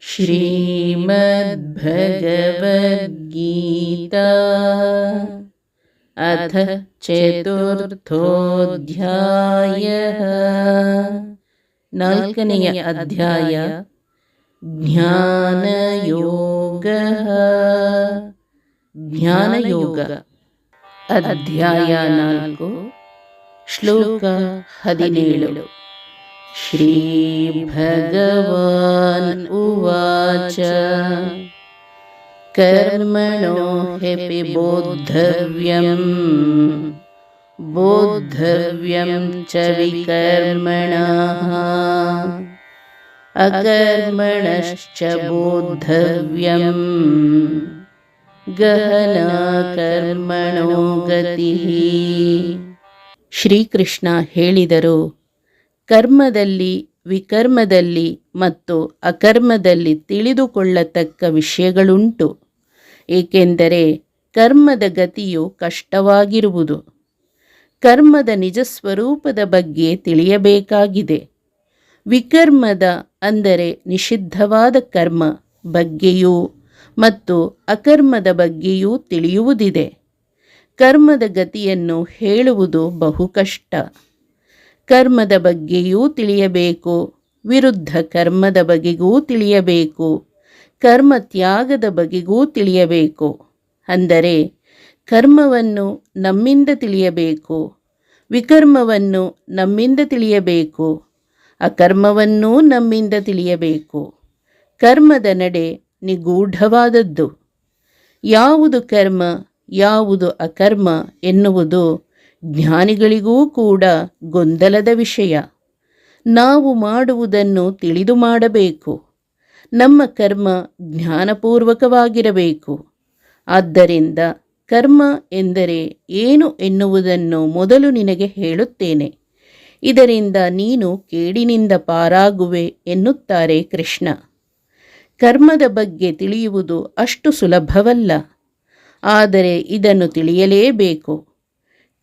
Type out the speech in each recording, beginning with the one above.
ಶ್ರೀಮದ್ಭಗವದ್ಗೀತಾ ಅಥ ಚತುರ್ಥೋಧ್ಯಾಯಃ. ನಾಲ್ಕನೆಯ ಅಧ್ಯಾಯ ಜ್ಞಾನಯೋಗಃ. ಜ್ಞಾನಯೋಗ. ಅಧ್ಯಾಯ 4, ಶ್ಲೋಕ 17. ಶ್ರೀ ಭಗವಾನ್ ಉವಾಚ ಕರ್ಮಣೋ ಹ್ಯಪಿ ಬೋದ್ಧವ್ಯಂ ಚ ವಿಕರ್ಮಣಃ ಅಕರ್ಮಣಶ್ಚ ಬೋದ್ಧವ್ಯಂ ಗಹನಾ ಕರ್ಮಣೋ ಗತಿಃ. ಶ್ರೀಕೃಷ್ಣ ಹೇಳಿದರು, ಕರ್ಮದಲ್ಲಿ, ವಿಕರ್ಮದಲ್ಲಿ ಮತ್ತು ಅಕರ್ಮದಲ್ಲಿ ತಿಳಿದುಕೊಳ್ಳತಕ್ಕ ವಿಷಯಗಳುಂಟು. ಏಕೆಂದರೆ ಕರ್ಮದ ಗತಿಯು ಕಷ್ಟವಾಗಿರುವುದು. ಕರ್ಮದ ನಿಜ ಸ್ವರೂಪದ ಬಗ್ಗೆ ತಿಳಿಯಬೇಕಾಗಿದೆ. ವಿಕರ್ಮದ ಅಂದರೆ ನಿಷಿದ್ಧವಾದ ಕರ್ಮ ಬಗ್ಗೆಯೂ ಮತ್ತು ಅಕರ್ಮದ ಬಗ್ಗೆಯೂ ತಿಳಿಯುವುದಿದೆ. ಕರ್ಮದ ಗತಿಯನ್ನು ಹೇಳುವುದು ಬಹು ಕಷ್ಟ. ಕರ್ಮದ ಬಗ್ಗೆಯೂ ತಿಳಿಯಬೇಕು, ವಿರುದ್ಧ ಕರ್ಮದ ಬಗೆಗೂ ತಿಳಿಯಬೇಕು, ಕರ್ಮ ತ್ಯಾಗದ ಬಗೆಗೂ ತಿಳಿಯಬೇಕು. ಅಂದರೆ ಕರ್ಮವನ್ನು ನಮ್ಮಿಂದ ತಿಳಿಯಬೇಕು, ವಿಕರ್ಮವನ್ನು ನಮ್ಮಿಂದ ತಿಳಿಯಬೇಕು, ಅಕರ್ಮವನ್ನೂ ನಮ್ಮಿಂದ ತಿಳಿಯಬೇಕು. ಕರ್ಮದ ನಡೆ ನಿಗೂಢವಾದದ್ದು. ಯಾವುದು ಕರ್ಮ, ಯಾವುದು ಅಕರ್ಮ ಎನ್ನುವುದು ಜ್ಞಾನಿಗಳಿಗೂ ಕೂಡ ಗೊಂದಲದ ವಿಷಯ. ನಾವು ಮಾಡುವುದನ್ನು ತಿಳಿದು ಮಾಡಬೇಕು. ನಮ್ಮ ಕರ್ಮ ಜ್ಞಾನಪೂರ್ವಕವಾಗಿರಬೇಕು. ಆದ್ದರಿಂದ ಕರ್ಮ ಎಂದರೆ ಏನು ಎನ್ನುವುದನ್ನು ಮೊದಲು ನಿನಗೆ ಹೇಳುತ್ತೇನೆ. ಇದರಿಂದ ನೀನು ಕೇಡಿನಿಂದ ಪಾರಾಗುವೆ ಎನ್ನುತ್ತಾರೆ ಕೃಷ್ಣ. ಕರ್ಮದ ಬಗ್ಗೆ ತಿಳಿಯುವುದು ಅಷ್ಟು ಸುಲಭವಲ್ಲ. ಆದರೆ ಇದನ್ನು ತಿಳಿಯಲೇಬೇಕು.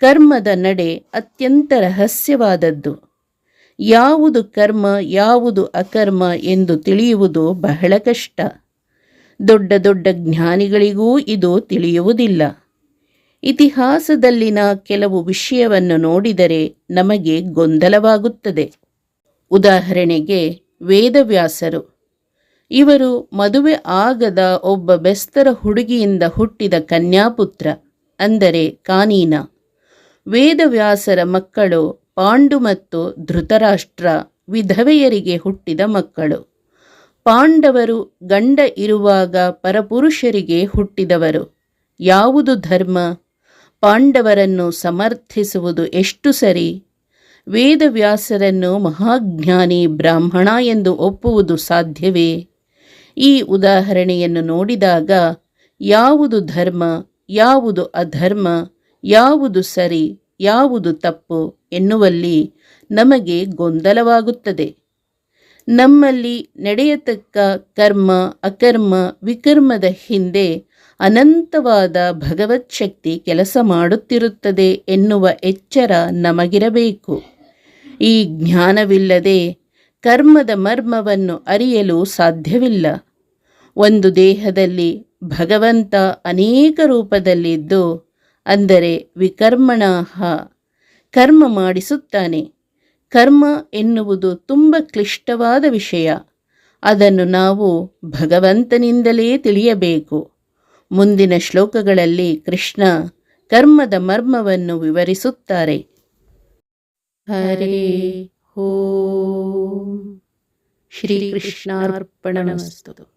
ಕರ್ಮದ ನಡೆ ಅತ್ಯಂತ ರಹಸ್ಯವಾದದ್ದು. ಯಾವುದು ಕರ್ಮ, ಯಾವುದು ಅಕರ್ಮ ಎಂದು ತಿಳಿಯುವುದು ಬಹಳ ಕಷ್ಟ. ದೊಡ್ಡ ದೊಡ್ಡ ಜ್ಞಾನಿಗಳಿಗೂ ಇದು ತಿಳಿಯುವುದಿಲ್ಲ. ಇತಿಹಾಸದಲ್ಲಿನ ಕೆಲವು ವಿಷಯವನ್ನು ನೋಡಿದರೆ ನಮಗೆ ಗೊಂದಲವಾಗುತ್ತದೆ. ಉದಾಹರಣೆಗೆ ವೇದವ್ಯಾಸರು. ಇವರು ಮದುವೆ ಆಗದ ಒಬ್ಬ ಬೆಸ್ತರ ಹುಡುಗಿಯಿಂದ ಹುಟ್ಟಿದ ಕನ್ಯಾಪುತ್ರ, ಅಂದರೆ ಕಾನೀನ. ವೇದವ್ಯಾಸರ ಮಕ್ಕಳು ಪಾಂಡು ಮತ್ತು ಧೃತರಾಷ್ಟ್ರ ವಿಧವೆಯರಿಗೆ ಹುಟ್ಟಿದ ಮಕ್ಕಳು. ಪಾಂಡವರು ಗಂಡ ಇರುವಾಗ ಪರಪುರುಷರಿಗೆ ಹುಟ್ಟಿದವರು. ಯಾವುದು ಧರ್ಮ? ಪಾಂಡವರನ್ನು ಸಮರ್ಥಿಸುವುದು ಎಷ್ಟು ಸರಿ? ವೇದವ್ಯಾಸರನ್ನು ಮಹಾಜ್ಞಾನಿ ಬ್ರಾಹ್ಮಣ ಎಂದು ಒಪ್ಪುವುದು ಸಾಧ್ಯವೇ? ಈ ಉದಾಹರಣೆಯನ್ನು ನೋಡಿದಾಗ ಯಾವುದು ಧರ್ಮ, ಯಾವುದು ಅಧರ್ಮ, ಯಾವುದು ಸರಿ, ಯಾವುದು ತಪ್ಪು ಎನ್ನುವಲ್ಲಿ ನಮಗೆ ಗೊಂದಲವಾಗುತ್ತದೆ. ನಮ್ಮಲ್ಲಿ ನಡೆಯತಕ್ಕ ಕರ್ಮ, ಅಕರ್ಮ, ವಿಕರ್ಮದ ಹಿಂದೆ ಅನಂತವಾದ ಭಗವತ್ ಶಕ್ತಿ ಕೆಲಸ ಮಾಡುತ್ತಿರುತ್ತದೆ ಎನ್ನುವ ಎಚ್ಚರ ನಮಗಿರಬೇಕು. ಈ ಜ್ಞಾನವಿಲ್ಲದೆ ಕರ್ಮದ ಮರ್ಮವನ್ನು ಅರಿಯಲು ಸಾಧ್ಯವಿಲ್ಲ. ಒಂದು ದೇಹದಲ್ಲಿ ಭಗವಂತ ಅನೇಕ ರೂಪದಲ್ಲಿದ್ದು, ಅಂದರೆ ವಿಕರ್ಮಣಃ, ಕರ್ಮ ಮಾಡಿಸುತ್ತಾನೆ. ಕರ್ಮ ಎನ್ನುವುದು ತುಂಬ ಕ್ಲಿಷ್ಟವಾದ ವಿಷಯ. ಅದನ್ನು ನಾವು ಭಗವಂತನಿಂದಲೇ ತಿಳಿಯಬೇಕು. ಮುಂದಿನ ಶ್ಲೋಕಗಳಲ್ಲಿ ಕೃಷ್ಣ ಕರ್ಮದ ಮರ್ಮವನ್ನು ವಿವರಿಸುತ್ತಾರೆ. ಹರೇ ಓಂ. ಶ್ರೀಕೃಷ್ಣಾರ್ಪಣಮಸ್ತು.